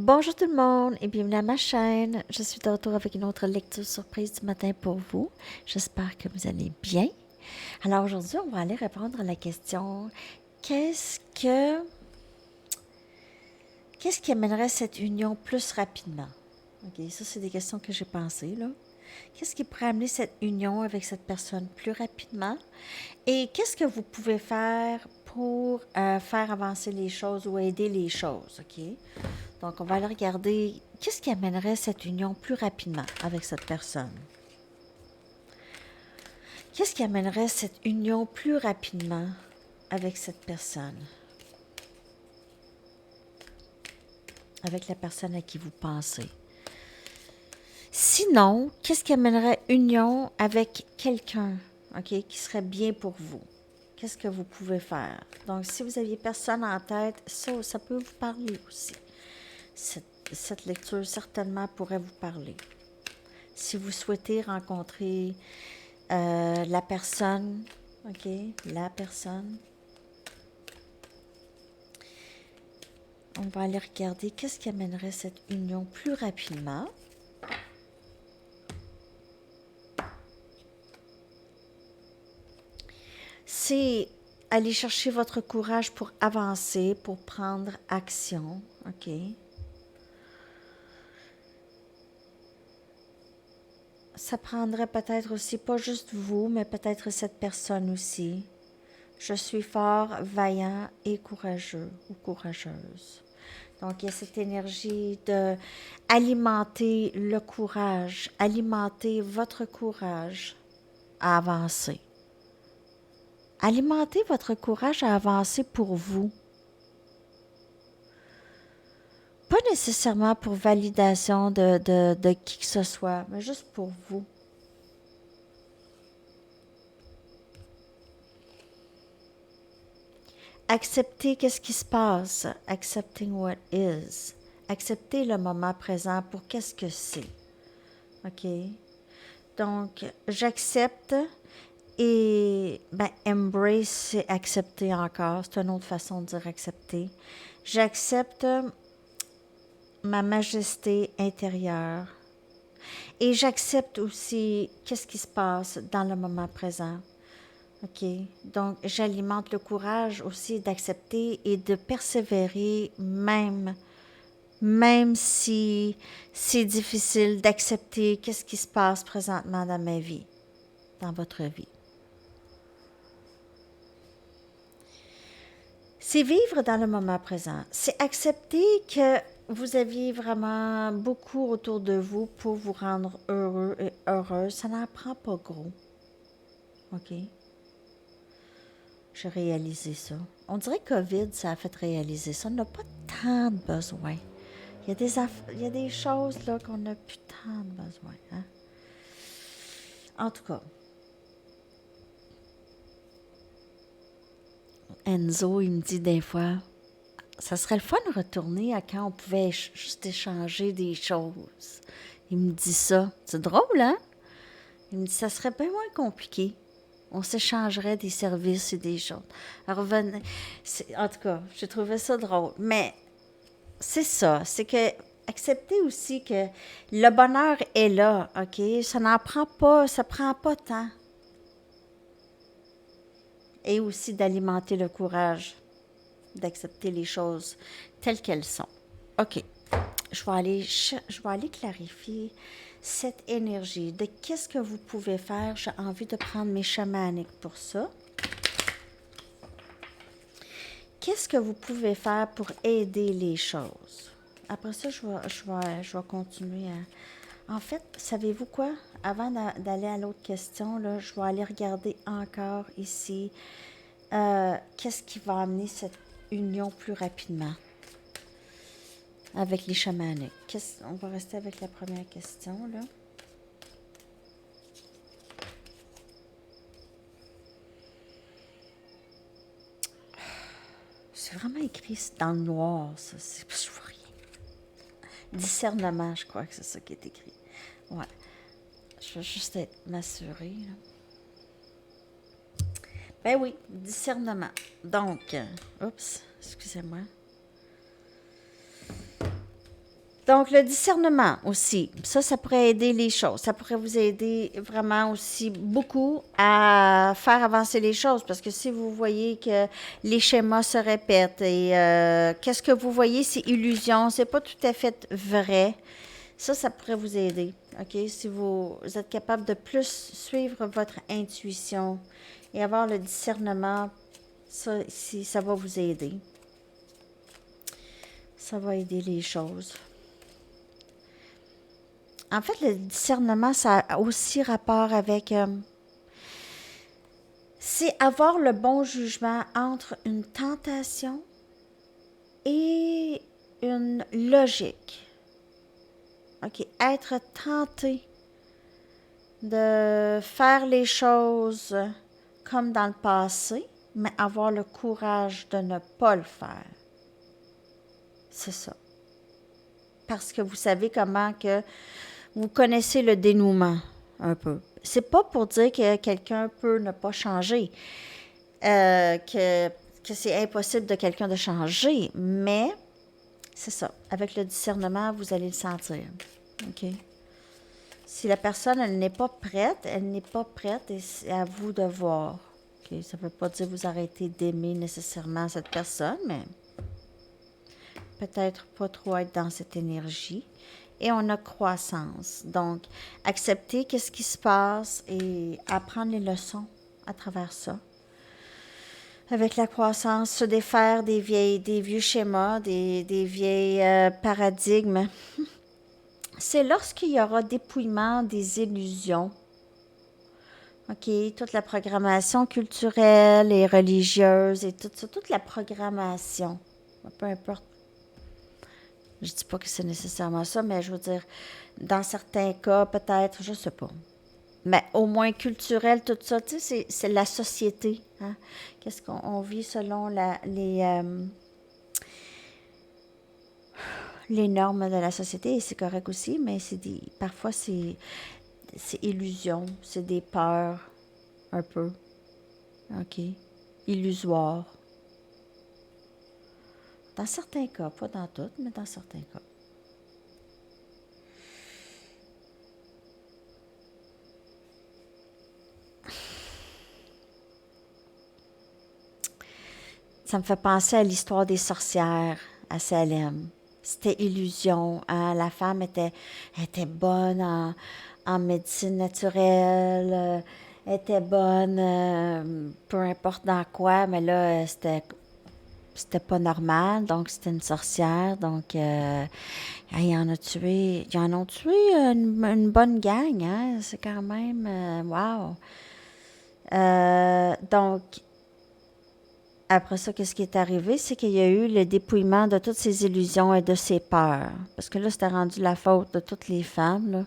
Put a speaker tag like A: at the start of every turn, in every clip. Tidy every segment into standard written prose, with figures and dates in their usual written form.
A: Bonjour tout le monde et bienvenue à ma chaîne. Je suis de retour avec une autre lecture surprise du matin pour vous. J'espère que vous allez bien. Alors aujourd'hui, on va aller répondre à la question qu'est-ce que qu'est-ce qui amènerait cette union plus rapidement? OK, ça c'est des questions que j'ai pensées là. Qu'est-ce qui pourrait amener cette union avec cette personne plus rapidement? Et qu'est-ce que vous pouvez faire pour faire avancer les choses ou aider les choses, OK? Donc, on va aller regarder qu'est-ce qui amènerait cette union plus rapidement avec cette personne. Qu'est-ce qui amènerait cette union plus rapidement avec cette personne? Avec la personne à qui vous pensez. Sinon, qu'est-ce qui amènerait union avec quelqu'un, OK, qui serait bien pour vous? Qu'est-ce que vous pouvez faire? Donc, si vous aviez personne en tête, ça peut vous parler aussi. Cette lecture certainement pourrait vous parler. Si vous souhaitez rencontrer la personne, OK, la personne, on va aller regarder qu'est-ce qui amènerait cette union plus rapidement. C'est aller chercher votre courage pour avancer, pour prendre action, OK? Ça prendrait peut-être aussi, pas juste vous, mais peut-être cette personne aussi. Je suis fort, vaillant et courageux ou courageuse. Donc, il y a cette énergie de alimenter le courage, alimenter votre courage à avancer. Alimentez votre courage à avancer pour vous. Pas nécessairement pour validation de qui que ce soit, mais juste pour vous. Acceptez qu'est-ce qui se passe. Accepting what is. Acceptez le moment présent pour qu'est-ce que c'est. OK? Donc, j'accepte et, embrace, c'est accepter encore. C'est une autre façon de dire accepter. J'accepte ma majesté intérieure et j'accepte aussi qu'est-ce qui se passe dans le moment présent. OK? Donc, j'alimente le courage aussi d'accepter et de persévérer même si c'est difficile d'accepter qu'est-ce qui se passe présentement dans ma vie, dans votre vie. C'est vivre dans le moment présent. C'est accepter que vous aviez vraiment beaucoup autour de vous pour vous rendre heureux et heureuse. Ça n'en prend pas gros. OK? J'ai réalisé ça. On dirait que COVID, ça a fait réaliser ça. On n'a pas tant de besoin. Il y a des choses là qu'on n'a plus tant de besoin. Hein? En tout cas, Enzo, il me dit des fois, ça serait le fun de retourner à quand on pouvait juste échanger des choses. Il me dit ça. C'est drôle, hein? Il me dit, ça serait bien moins compliqué. On s'échangerait des services et des choses. Alors, en tout cas, j'ai trouvé ça drôle. Mais c'est ça. C'est que accepter aussi que le bonheur est là, OK? Ça n'en prend pas, ça prend pas tant. Et aussi d'alimenter le courage d'accepter les choses telles qu'elles sont. OK. Je vais aller clarifier cette énergie de qu'est-ce que vous pouvez faire. J'ai envie de prendre mes chamaniques pour ça. Qu'est-ce que vous pouvez faire pour aider les choses? Après ça, je vais continuer à... En fait, savez-vous quoi? Avant d'aller à l'autre question, là, je vais aller regarder encore ici qu'est-ce qui va amener cette union plus rapidement avec les chamaniques. On va rester avec la première question, là. C'est vraiment écrit dans le noir, ça. Je vois rien. Discernement, je crois que c'est ça qui est écrit. Ouais. Je vais juste m'assurer, là. Ben oui, discernement. Donc, oups, excusez-moi. Donc, le discernement aussi, ça pourrait aider les choses. Ça pourrait vous aider vraiment aussi beaucoup à faire avancer les choses. Parce que si vous voyez que les schémas se répètent et qu'est-ce que vous voyez, c'est illusion, c'est pas tout à fait vrai, ça pourrait vous aider. OK? Si vous êtes capable de plus suivre votre intuition et avoir le discernement, ça va vous aider. Ça va aider les choses. En fait, le discernement, ça a aussi rapport avec... c'est avoir le bon jugement entre une tentation et une logique. OK, être tenté de faire les choses comme dans le passé, mais avoir le courage de ne pas le faire. C'est ça. Parce que vous savez comment que vous connaissez le dénouement un peu. C'est pas pour dire que quelqu'un peut ne pas changer, que c'est impossible de quelqu'un de changer, mais c'est ça. Avec le discernement, vous allez le sentir. OK? Si la personne, elle n'est pas prête et c'est à vous de voir. OK? Ça ne veut pas dire que vous arrêtez d'aimer nécessairement cette personne, mais peut-être pas trop être dans cette énergie. Et on a croissance. Donc, accepter qu'est-ce qui se passe et apprendre les leçons à travers ça. Avec la croissance, se défaire des vieux schémas, des vieilles paradigmes. C'est lorsqu'il y aura dépouillement des illusions. OK, toute la programmation culturelle et religieuse et tout ça, toute la programmation, peu importe. Je dis pas que c'est nécessairement ça, mais je veux dire, dans certains cas, peut-être, je sais pas. Mais au moins culturel, tout ça, tu sais, c'est la société. Hein? Qu'est-ce qu'on vit selon les normes de la société, et c'est correct aussi, mais parfois c'est illusion, c'est des peurs, un peu. OK? Illusoires. Dans certains cas, pas dans toutes, mais dans certains cas. Ça me fait penser à l'histoire des sorcières à Salem. C'était illusion. Hein? La femme était bonne en médecine naturelle, était bonne, peu importe dans quoi, mais là, c'était pas normal, donc c'était une sorcière, donc ils en ont tué une bonne gang, hein? C'est quand même, wow. Donc, après ça, qu'est-ce qui est arrivé? C'est qu'il y a eu le dépouillement de toutes ces illusions et de ces peurs. Parce que là, c'était rendu la faute de toutes les femmes, là.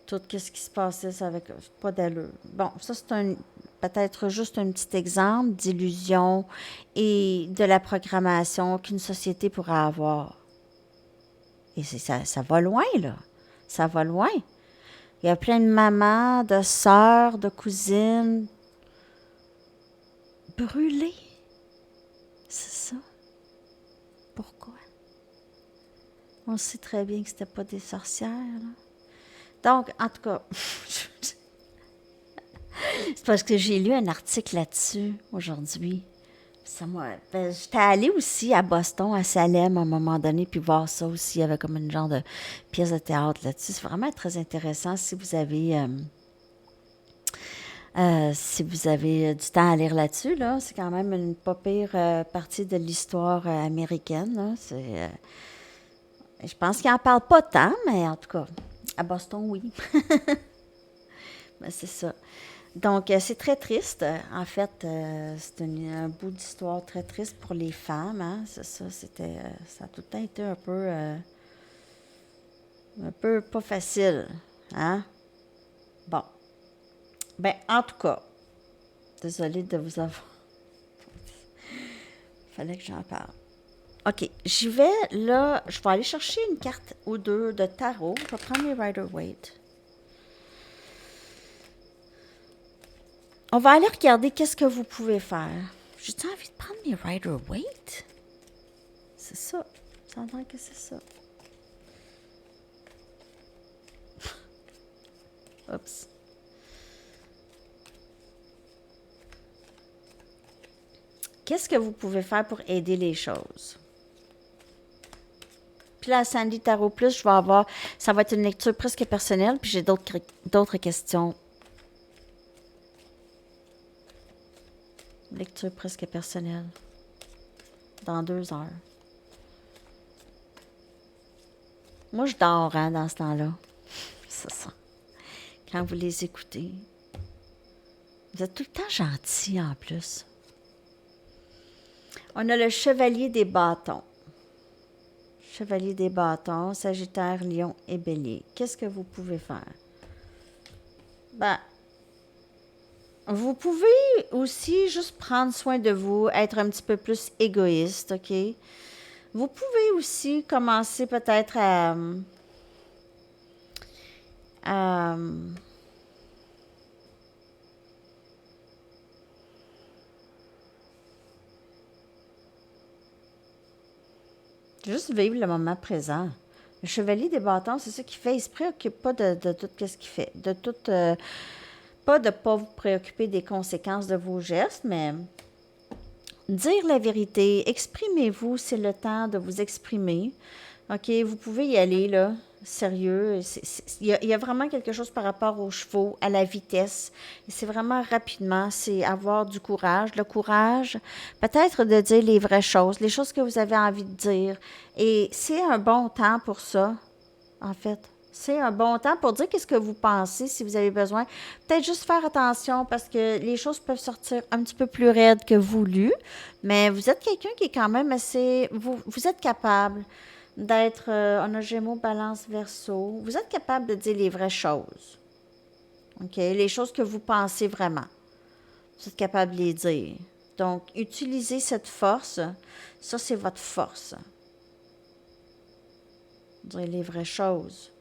A: Tout ce qui se passait, ça avait pas d'allure. Bon, ça, c'est peut-être juste un petit exemple d'illusion et de la programmation qu'une société pourrait avoir. Et ça va loin, là. Ça va loin. Il y a plein de mamans, de sœurs, de cousines brûlées. C'est ça. Pourquoi? On sait très bien que c'était pas des sorcières, là. Donc, en tout cas, c'est parce que j'ai lu un article là-dessus aujourd'hui. J'étais allée aussi à Boston, à Salem, à un moment donné, puis voir ça aussi. Il y avait comme une genre de pièce de théâtre là-dessus. C'est vraiment très intéressant si vous avez du temps à lire là-dessus. Là, c'est quand même une pas pire partie de l'histoire américaine. Là. Je pense qu'ils n'en parlent pas tant, mais en tout cas, à Boston, oui. Ben, c'est ça. Donc, c'est très triste. En fait, c'est un bout d'histoire très triste pour les femmes. Hein? C'est ça, ça a tout le temps été un peu pas facile. Hein? Bon. Ben, en tout cas, désolée de vous avoir... Fallait que j'en parle. OK, j'y vais. Là, je vais aller chercher une carte ou deux de tarot. Je vais prendre les Rider-Waite. On va aller regarder qu'est-ce que vous pouvez faire. J'ai-tu envie de prendre mes Rider-Waite? C'est ça. Ça a l'air que c'est ça. Oups. Qu'est-ce que vous pouvez faire pour aider les choses? Puis là, Sandy Tarot Plus, je vais avoir... Ça va être une lecture presque personnelle, puis j'ai d'autres questions. Lecture presque personnelle. Dans 2 heures. Moi, je dors, hein, dans ce temps-là. C'est ça. Quand vous les écoutez. Vous êtes tout le temps gentils, en plus. On a le chevalier des bâtons. Chevalier des bâtons, Sagittaire, Lion et Bélier. Qu'est-ce que vous pouvez faire? Ben, vous pouvez aussi juste prendre soin de vous, être un petit peu plus égoïste, OK? Vous pouvez aussi commencer peut-être à juste vivre le moment présent. Le chevalier des bâtons, c'est ça qu'il fait. Il ne se préoccupe pas de tout ce qu'il fait. Pas de ne pas vous préoccuper des conséquences de vos gestes, mais dire la vérité. Exprimez-vous, c'est le temps de vous exprimer. OK, vous pouvez y aller, là. Sérieux. Il y a vraiment quelque chose par rapport aux chevaux, à la vitesse. Et c'est vraiment rapidement, c'est avoir du courage. Le courage, peut-être de dire les vraies choses, les choses que vous avez envie de dire. Et c'est un bon temps pour ça, en fait. C'est un bon temps pour dire qu'est-ce que vous pensez si vous avez besoin. Peut-être juste faire attention parce que les choses peuvent sortir un petit peu plus raides que voulu, mais vous êtes quelqu'un qui est quand même assez... Vous êtes capable d'être... on a Gémeaux, Balance, Verseau. Vous êtes capable de dire les vraies choses. OK? Les choses que vous pensez vraiment. Vous êtes capable de les dire. Donc, utilisez cette force. Ça, c'est votre force. Dire les vraies choses.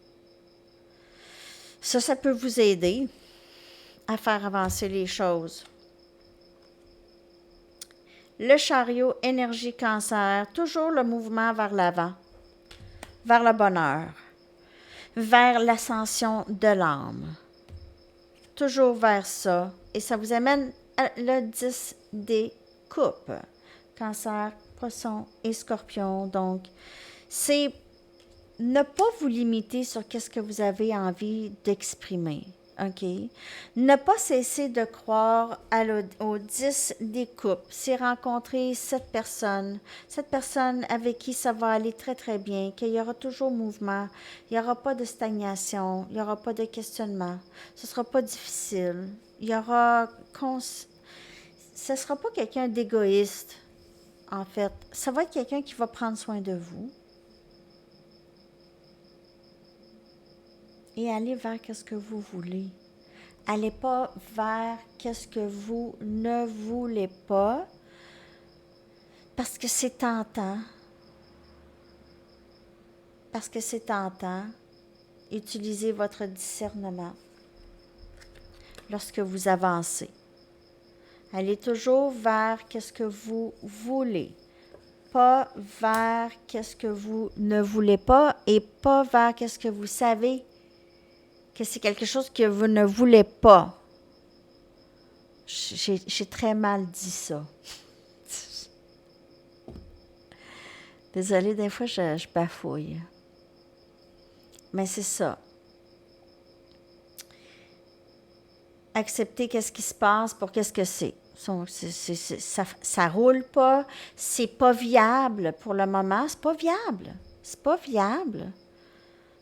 A: Ça peut vous aider à faire avancer les choses. Le chariot, énergie, cancer, toujours le mouvement vers l'avant, vers le bonheur, vers l'ascension de l'âme. Toujours vers ça. Et ça vous amène à le 10 des coupes. Cancer, poisson et scorpion. Donc, c'est ne pas vous limiter sur qu'est-ce que vous avez envie d'exprimer. OK? Ne pas cesser de croire au 10 des coupes. C'est rencontrer cette personne avec qui ça va aller très, très bien, qu'il y aura toujours mouvement, il n'y aura pas de stagnation, il n'y aura pas de questionnement, ce ne sera pas difficile, il y aura... Ce ne sera pas quelqu'un d'égoïste, en fait. Ça va être quelqu'un qui va prendre soin de vous. Et allez vers ce que vous voulez. Allez pas vers ce que vous ne voulez pas, parce que c'est tentant. Parce que c'est tentant. Utilisez votre discernement lorsque vous avancez. Allez toujours vers ce que vous voulez, pas vers ce que vous ne voulez pas et pas vers ce que vous savez que c'est quelque chose que vous ne voulez pas. J'ai très mal dit ça. Désolée, des fois, je bafouille. Mais c'est ça. Accepter qu'est-ce qui se passe pour qu'est-ce que c'est. Ça roule pas. C'est pas viable pour le moment. C'est pas viable. C'est pas viable.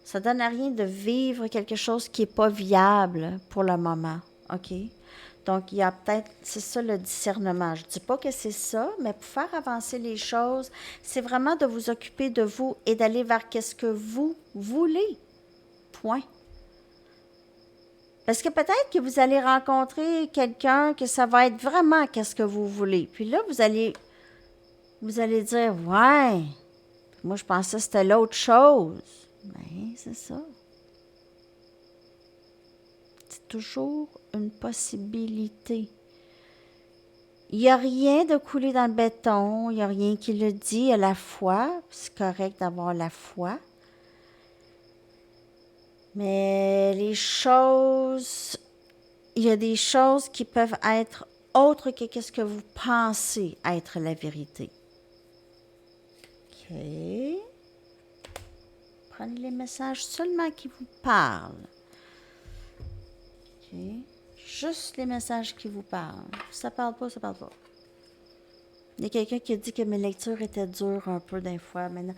A: Ça donne à rien de vivre quelque chose qui n'est pas viable pour le moment. OK? Donc, il y a peut-être, c'est ça le discernement. Je ne dis pas que c'est ça, mais pour faire avancer les choses, c'est vraiment de vous occuper de vous et d'aller vers ce que vous voulez. Point. Parce que peut-être que vous allez rencontrer quelqu'un que ça va être vraiment qu'est-ce que vous voulez. Puis là, vous allez dire, ouais, moi je pensais que c'était l'autre chose. Ben, c'est ça. C'est toujours une possibilité. Il n'y a rien de coulé dans le béton, il n'y a rien qui le dit à la foi. C'est correct d'avoir la foi. Mais il y a des choses qui peuvent être autres que ce que vous pensez être la vérité. OK. Prenez les messages seulement qui vous parlent. OK. Juste les messages qui vous parlent. Si ça parle pas, ça parle pas. Il y a quelqu'un qui a dit que mes lectures étaient dures un peu des fois maintenant.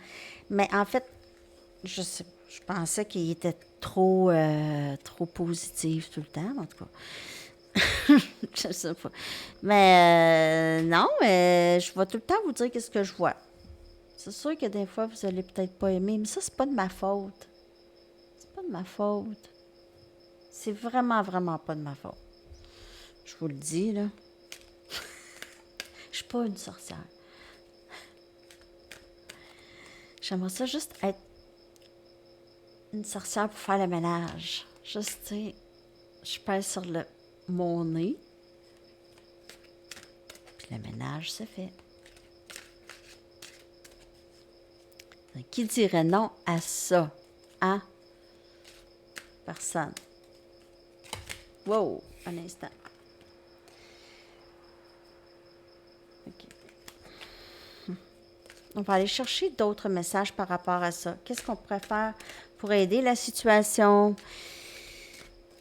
A: Mais en fait, je pensais qu'il était trop positif tout le temps, en tout cas. Je sais pas. Mais non, mais je vais tout le temps vous dire qu'est-ce que je vois. C'est sûr que des fois, vous allez peut-être pas aimer, mais ça, c'est pas de ma faute. C'est pas de ma faute. C'est vraiment, vraiment pas de ma faute. Je vous le dis, là. Je suis pas une sorcière. J'aimerais ça juste être une sorcière pour faire le ménage. Juste, tu sais, je pèse sur mon nez. Puis le ménage se fait. Qui dirait non à ça? Hein? Personne. Wow! Un instant. OK. On va aller chercher d'autres messages par rapport à ça. Qu'est-ce qu'on pourrait faire pour aider la situation?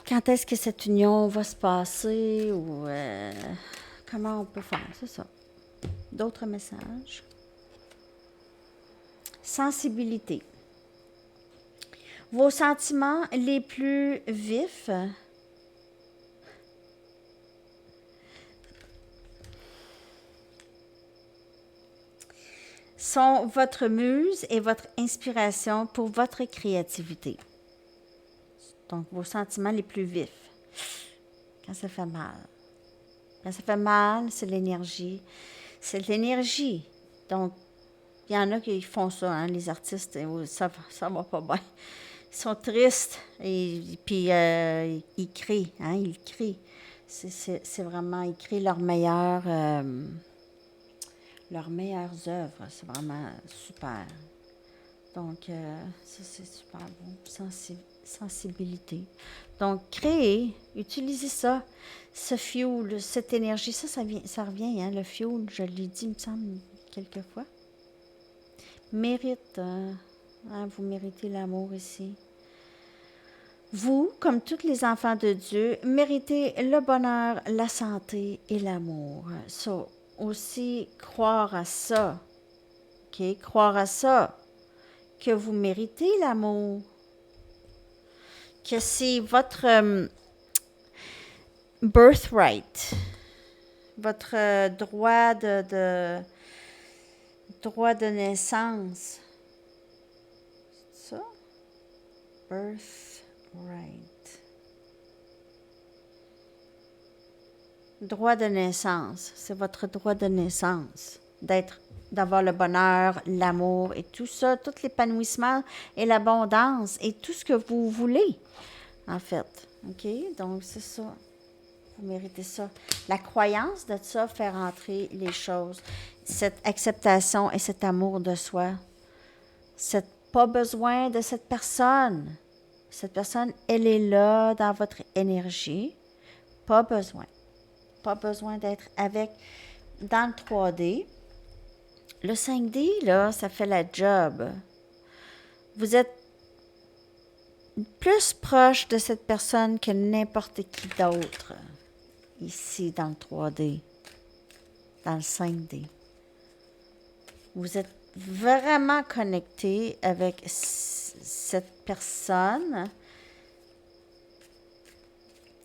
A: Quand est-ce que cette union va se passer? Ou comment on peut faire? C'est ça. D'autres messages. Sensibilité. Vos sentiments les plus vifs sont votre muse et votre inspiration pour votre créativité. Donc, vos sentiments les plus vifs. Quand ça fait mal. Quand ça fait mal, c'est l'énergie. C'est l'énergie. Donc, il y en a qui font ça, hein, les artistes, ça va pas bien. Ils sont tristes et puis ils crient, hein, ils crient. C'est vraiment, ils crient leurs meilleures œuvres. C'est vraiment super. Donc, ça, c'est super bon. Sensibilité. Donc, créer, utilisez ça, ce fuel, cette énergie. Ça revient, hein, le fuel, je l'ai dit, il me semble, quelques fois. Mérite, hein, vous méritez l'amour ici. Vous, comme tous les enfants de Dieu, méritez le bonheur, la santé et l'amour. Ça, aussi, croire à ça. OK? Croire à ça. Que vous méritez l'amour. Que c'est votre birthright. Votre droit droit de naissance. C'est ça? Birthright. Droit de naissance. C'est votre droit de naissance. D'avoir le bonheur, l'amour et tout ça, tout l'épanouissement et l'abondance et tout ce que vous voulez, en fait. OK? Donc, c'est ça. Vous méritez ça. La croyance de ça fait rentrer les choses. Cette acceptation et cet amour de soi. Pas besoin de cette personne. Cette personne, elle est là dans votre énergie. Pas besoin. Pas besoin d'être avec dans le 3D. Le 5D, là, ça fait la job. Vous êtes plus proche de cette personne que n'importe qui d'autre ici dans le 3D, dans le 5D. Vous êtes vraiment connecté avec cette personne.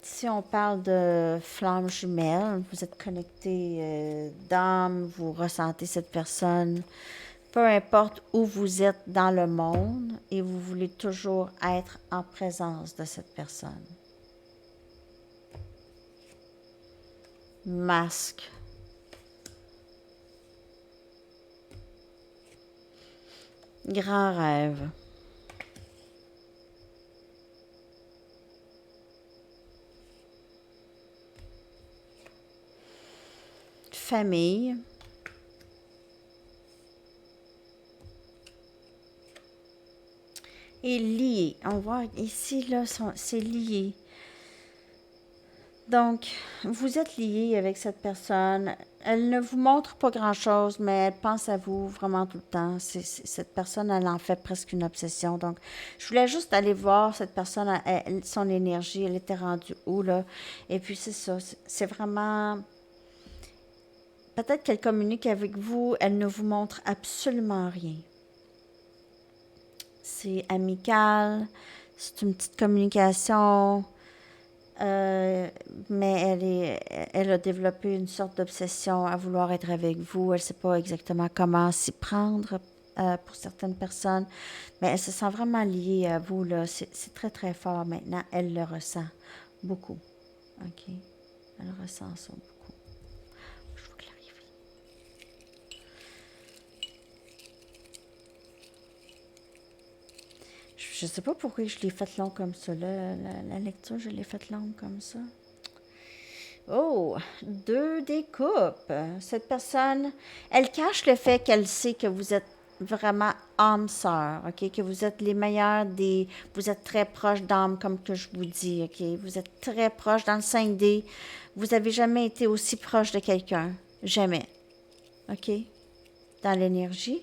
A: Si on parle de flamme jumelle, vous êtes connecté d'âme, vous ressentez cette personne, peu importe où vous êtes dans le monde, et vous voulez toujours être en présence de cette personne. Masque. Grand rêve. Famille. est lié. On voit ici, là, c'est lié. Donc, vous êtes lié avec cette personne. Elle ne vous montre pas grand-chose, mais elle pense à vous vraiment tout le temps. Cette personne, elle en fait presque une obsession. Donc, je voulais juste aller voir cette personne, son énergie, elle était rendue où, là. Et puis, c'est ça. C'est vraiment... Peut-être qu'elle communique avec vous, elle ne vous montre absolument rien. C'est amical, c'est une petite communication, mais elle a développé une sorte d'obsession à vouloir être avec vous. Elle ne sait pas exactement comment s'y prendre pour certaines personnes, mais elle se sent vraiment liée à vous, là. C'est très, très fort maintenant. Elle le ressent beaucoup. OK? Elle ressent ça beaucoup. Je vais clarifier. Je sais pas pourquoi je l'ai faite longue comme ça. Là. La lecture, je l'ai faite longue comme ça. Oh, 2 des coupes. Cette personne, elle cache le fait qu'elle sait que vous êtes vraiment âme sœur, OK? Que vous êtes les meilleurs des... Vous êtes très proches d'âme, comme que je vous dis, OK? Vous êtes très proches dans le 5D. Vous n'avez jamais été aussi proche de quelqu'un. Jamais. OK? Dans l'énergie.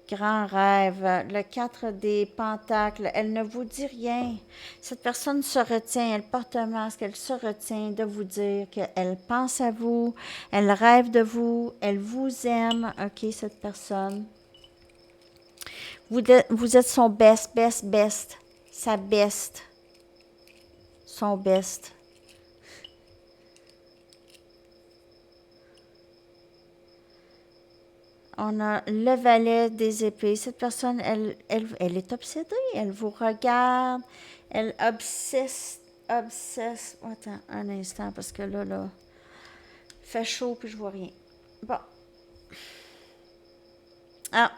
A: Grand rêve, le 4 des pentacles, elle ne vous dit rien. Cette personne se retient, elle porte un masque, elle se retient de vous dire qu'elle pense à vous, elle rêve de vous, elle vous aime, OK, cette personne. Vous êtes son best, sa best, son best. On a le valet des épées. Cette personne, elle est obsédée. Elle vous regarde. Elle obsesse. Attends un instant, parce que là, il fait chaud puis je vois rien. Bon. Ah.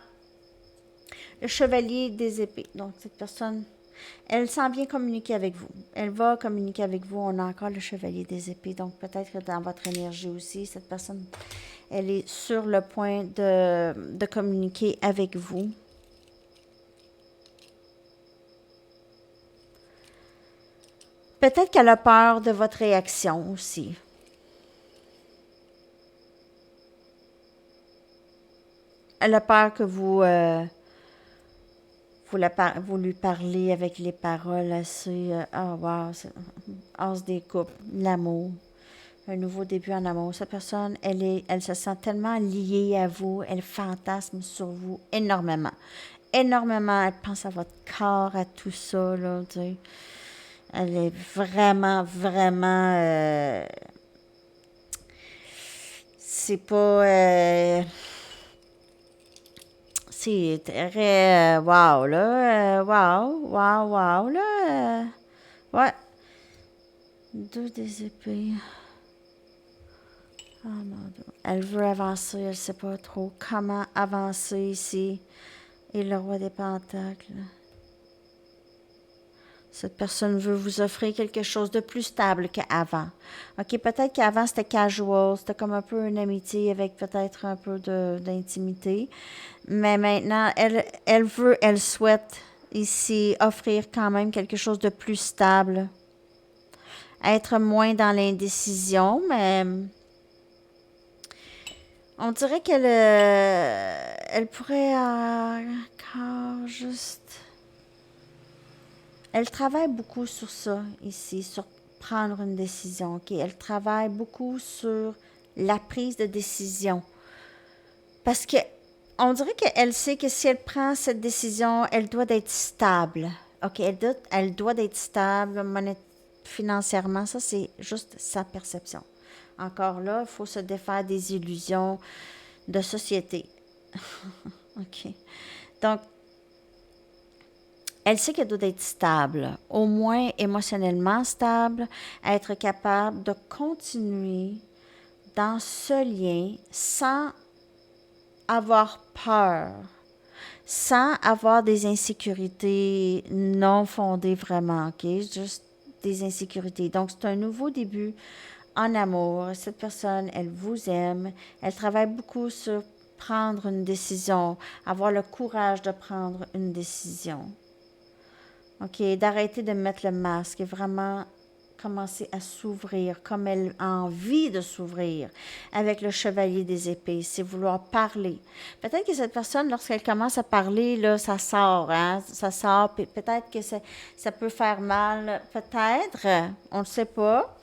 A: Le chevalier des épées. Donc, cette personne, elle s'en vient communiquer avec vous. Elle va communiquer avec vous. On a encore le chevalier des épées. Donc, peut-être que dans votre énergie aussi, cette personne... Elle est sur le point de communiquer avec vous. Peut-être qu'elle a peur de votre réaction aussi. Elle a peur que vous lui parlez avec les paroles assez... wow, as des coupes, l'amour. Un nouveau début en amour. Cette personne, elle se sent tellement liée à vous, elle fantasme sur vous énormément. Énormément, elle pense à votre corps, à tout ça, là, tu sais. Elle est vraiment, vraiment... c'est pas... c'est très... wow, là. Wow, là. Ouais. 2 des épées. Oh mon Dieu. Elle veut avancer, elle ne sait pas trop comment avancer ici. Et le roi des pentacles. Cette personne veut vous offrir quelque chose de plus stable qu'avant. OK, peut-être qu'avant, c'était casual, c'était comme un peu une amitié avec peut-être un peu d'intimité. Mais maintenant, elle souhaite ici offrir quand même quelque chose de plus stable. Être moins dans l'indécision, mais on dirait qu'elle elle pourrait encore juste... Elle travaille beaucoup sur ça ici, sur prendre une décision. OK? Elle travaille beaucoup sur la prise de décision. Parce que on dirait qu'elle sait que si elle prend cette décision, elle doit être stable. OK? Elle doit être stable financièrement. Ça, c'est juste sa perception. Encore là, il faut se défaire des illusions de société. OK? Donc, elle sait qu'elle doit être stable, au moins émotionnellement stable, être capable de continuer dans ce lien sans avoir peur, sans avoir des insécurités non fondées vraiment, OK? Juste des insécurités. Donc, c'est un nouveau début en amour. Cette personne, elle vous aime. Elle travaille beaucoup sur prendre une décision, avoir le courage de prendre une décision. OK? D'arrêter de mettre le masque et vraiment commencer à s'ouvrir comme elle a envie de s'ouvrir avec le chevalier des épées, c'est vouloir parler. Peut-être que cette personne, lorsqu'elle commence à parler, là, ça sort, hein? Ça sort, puis peut-être que ça peut faire mal, peut-être, on ne sait pas,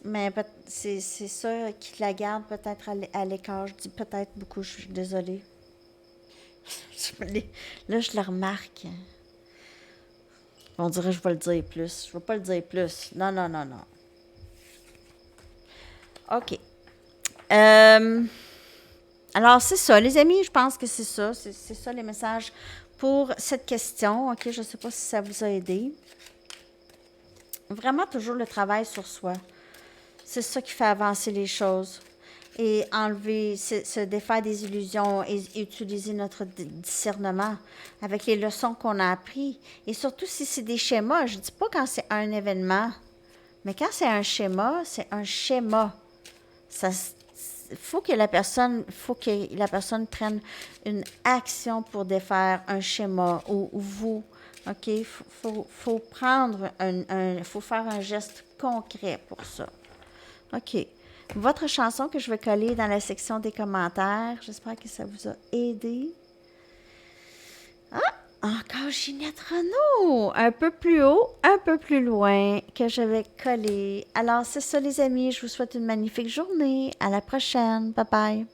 A: mais c'est ça qui la garde peut-être à l'écart. Je dis peut-être beaucoup, je suis désolée. Là, je le remarque. On dirait que je vais le dire plus. Je ne vais pas le dire plus. Non, non, non, non. OK. Alors, c'est ça, les amis, je pense que c'est ça. C'est ça les messages pour cette question. OK, je ne sais pas si ça vous a aidé. Vraiment, toujours le travail sur soi. C'est ça qui fait avancer les choses. Et enlever, se défaire des illusions et utiliser notre discernement avec les leçons qu'on a apprises. Et surtout si c'est des schémas. Je ne dis pas quand c'est un événement, mais quand c'est un schéma, c'est un schéma. Ça, faut que la personne prenne une action pour défaire un schéma ou vous. OK? Faut prendre faut faire un geste concret pour ça. OK. Votre chanson que je vais coller dans la section des commentaires. J'espère que ça vous a aidé. Ah! Encore Ginette Renaud! Un peu plus haut, un peu plus loin que je vais coller. Alors, c'est ça les amis. Je vous souhaite une magnifique journée. À la prochaine. Bye bye.